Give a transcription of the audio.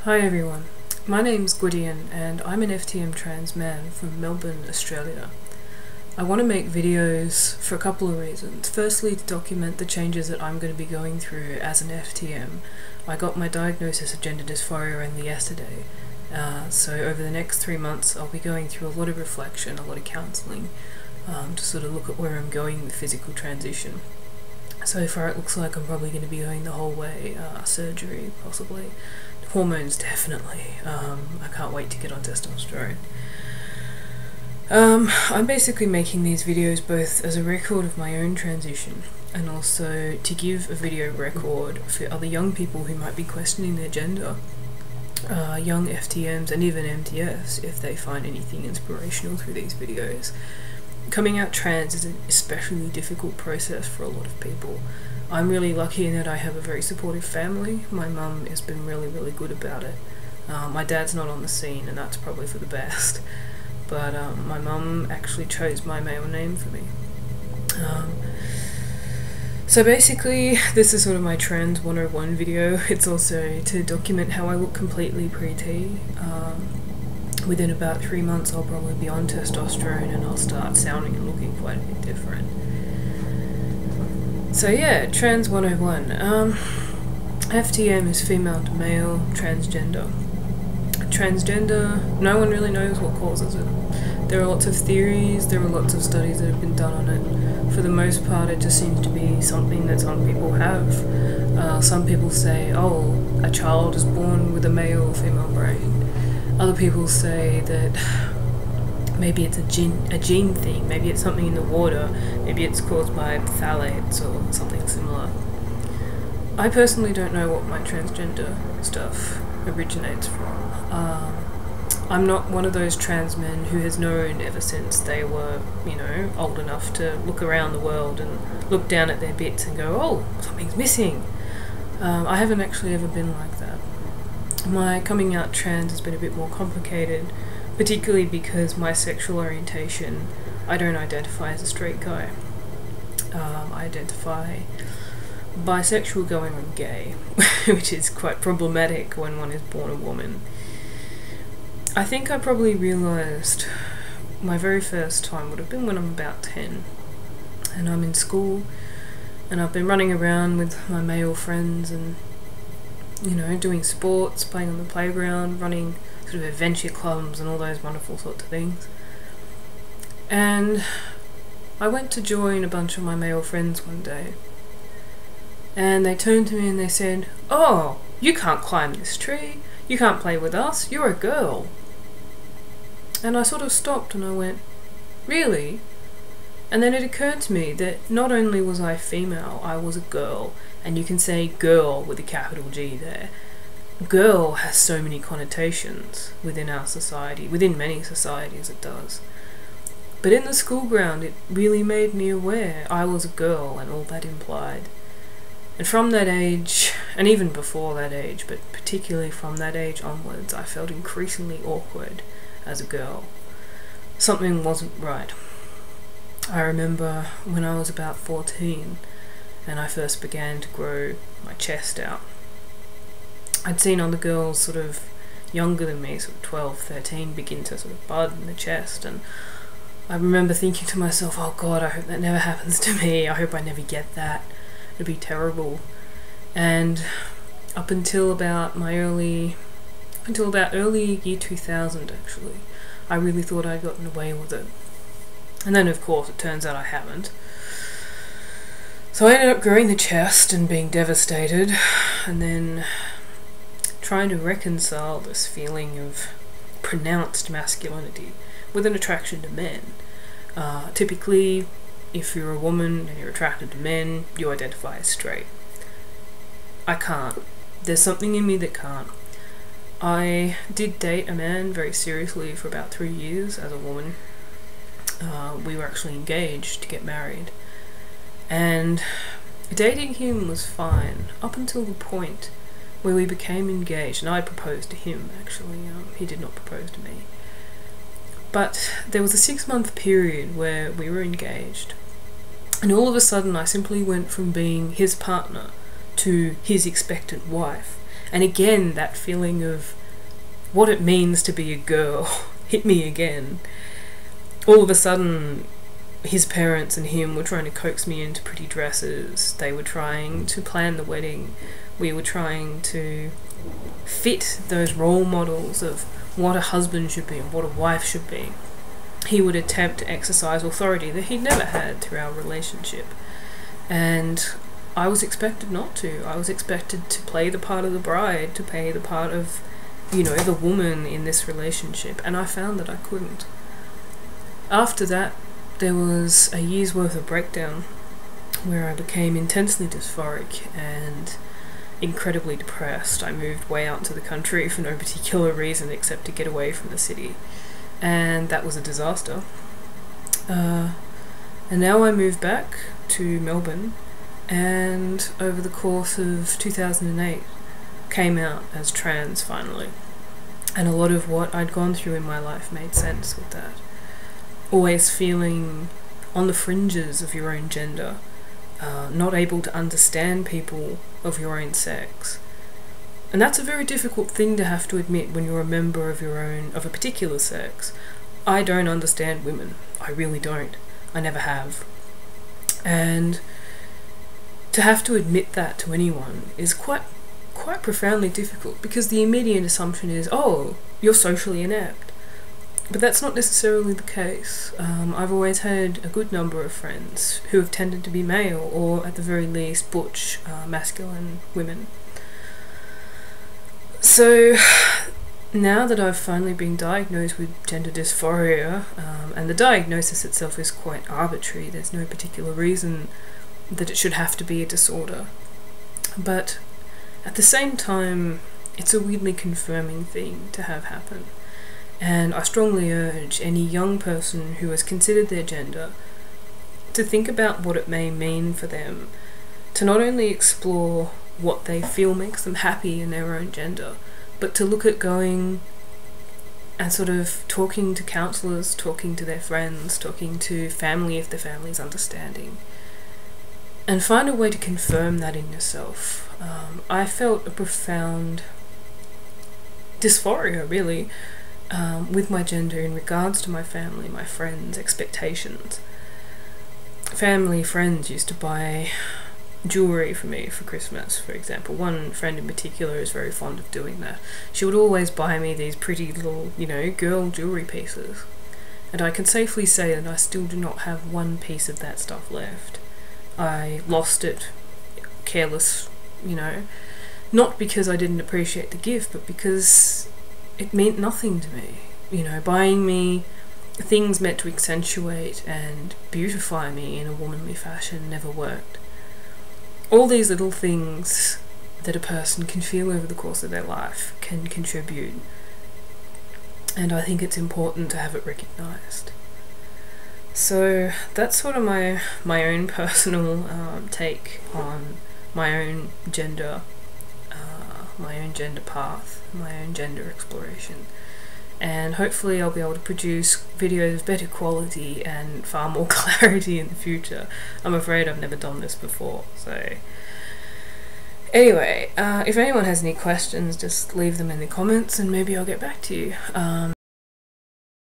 Hi everyone, my name's Gwydion and I'm an FTM trans man from Melbourne, Australia. I want to make videos for a couple of reasons. Firstly, to document the changes that I'm going to be going through as an FTM. I got my diagnosis of gender dysphoria only yesterday, so over the next 3 months I'll be going through a lot of reflection, a lot of counselling, to sort of look at where I'm going with physical transition. So far it looks like I'm probably going to be going the whole way, surgery possibly, hormones definitely. I can't wait to get on testosterone. I'm basically making these videos both as a record of my own transition and also to give a video record for other young people who might be questioning their gender, young FTMs and even MTFs if they find anything inspirational through these videos. Coming out trans is an especially difficult process for a lot of people. I'm really lucky in that I have a very supportive family. My mum has been really good about it. My dad's not on the scene and that's probably for the best. But my mum actually chose my male name for me. So basically this is sort of my Trans 101 video. It's also to document how I look completely pre-T. Within about 3 months I'll probably be on testosterone and I'll start sounding and looking quite a bit different. So yeah, Trans 101. FTM is female to male, transgender. Transgender, no one really knows what causes it. There are lots of theories, there are lots of studies that have been done on it. For the most part it just seems to be something that some people have. Some people say, oh, a child is born with a male or female brain. Other people say that maybe it's a gene thing, maybe it's something in the water, maybe it's caused by phthalates or something similar. I personally don't know what my transgender stuff originates from. I'm not one of those trans men who has known ever since they were, old enough to look around the world and look down at their bits and go, oh, something's missing. I haven't actually ever been like that. My coming out trans has been a bit more complicated, particularly because my sexual orientation, I don't identify as a straight guy. I identify bisexual going on gay, which is quite problematic when one is born a woman. I think I probably realised my very first time would have been when I'm about 10 and I'm in school and I've been running around with my male friends and doing sports, playing on the playground, running sort of adventure clubs and all those wonderful sorts of things. And I went to join a bunch of my male friends one day and they turned to me and they said, oh, you can't climb this tree, you can't play with us, you're a girl. And I sort of stopped and I went, really? And then it occurred to me that not only was I female, I was a girl. And you can say girl with a capital G there. Girl has so many connotations within our society, within many societies it does. But in the school ground it really made me aware I was a girl and all that implied. And from that age, and even before that age, but particularly from that age onwards, I felt increasingly awkward as a girl. Something wasn't right. I remember when I was about 14 and I first began to grow my chest out. I'd seen other girls sort of younger than me, sort of 12, 13, begin to sort of bud in the chest, and I remember thinking to myself, oh god, I hope that never happens to me, I hope I never get that, it'd be terrible. And up until about early year 2000 actually, I really thought I'd gotten away with it. And then of course it turns out I haven't. So I ended up growing the chest and being devastated, and then trying to reconcile this feeling of pronounced masculinity with an attraction to men. Typically, if you're a woman and you're attracted to men, you identify as straight. I can't. There's something in me that can't. I did date a man very seriously for about 3 years as a woman. We were actually engaged to get married. And dating him was fine up until the point where we became engaged, and I proposed to him actually, he did not propose to me. But there was a 6-month period where we were engaged, and all of a sudden I simply went from being his partner to his expectant wife, And again, that feeling of what it means to be a girl hit me again. All of a sudden, his parents and him were trying to coax me into pretty dresses. They were trying to plan the wedding. We were trying to fit those role models of what a husband should be and what a wife should be. He would attempt to exercise authority that he'd never had through our relationship. And I was expected not to. I was expected to play the part of the bride, to play the part of, you know, the woman in this relationship. And I found that I couldn't. After that, there was a year's worth of breakdown where I became intensely dysphoric and incredibly depressed. I moved way out into the country for no particular reason except to get away from the city. And that was a disaster. And now I moved back to Melbourne, and over the course of 2008 came out as trans finally. And a lot of what I'd gone through in my life made sense with that. Always feeling on the fringes of your own gender, not able to understand people of your own sex. And that's a very difficult thing to have to admit when you're a member of a particular sex. I don't understand women. I really don't. I never have. And to have to admit that to anyone is quite profoundly difficult, because the immediate assumption is, oh, you're socially inept. But that's not necessarily the case. I've always had a good number of friends who have tended to be male, or at the very least butch, masculine women. So now that I've finally been diagnosed with gender dysphoria, and the diagnosis itself is quite arbitrary, there's no particular reason that it should have to be a disorder. But at the same time, it's a weirdly confirming thing to have happen. And I strongly urge any young person who has considered their gender to think about what it may mean for them to not only explore what they feel makes them happy in their own gender, but to look at going and sort of talking to counsellors, talking to their friends, talking to family if the family's understanding, and find a way to confirm that in yourself. I felt a profound dysphoria, really, with my gender in regards to my family, my friends' expectations. Family, friends used to buy jewellery for me for Christmas, for example. One friend in particular is very fond of doing that. She would always buy me these pretty little, you know, girl jewellery pieces. And I can safely say that I still do not have one piece of that stuff left. I lost it, careless, you know, not because I didn't appreciate the gift, but because it meant nothing to me. You know, buying me things meant to accentuate and beautify me in a womanly fashion never worked. All these little things that a person can feel over the course of their life can contribute, and I think it's important to have it recognised. So that's sort of my own personal take on my own gender path, my own gender exploration. And hopefully I'll be able to produce videos of better quality and far more clarity in the future. I'm afraid I've never done this before, so anyway, if anyone has any questions, just leave them in the comments and maybe I'll get back to you.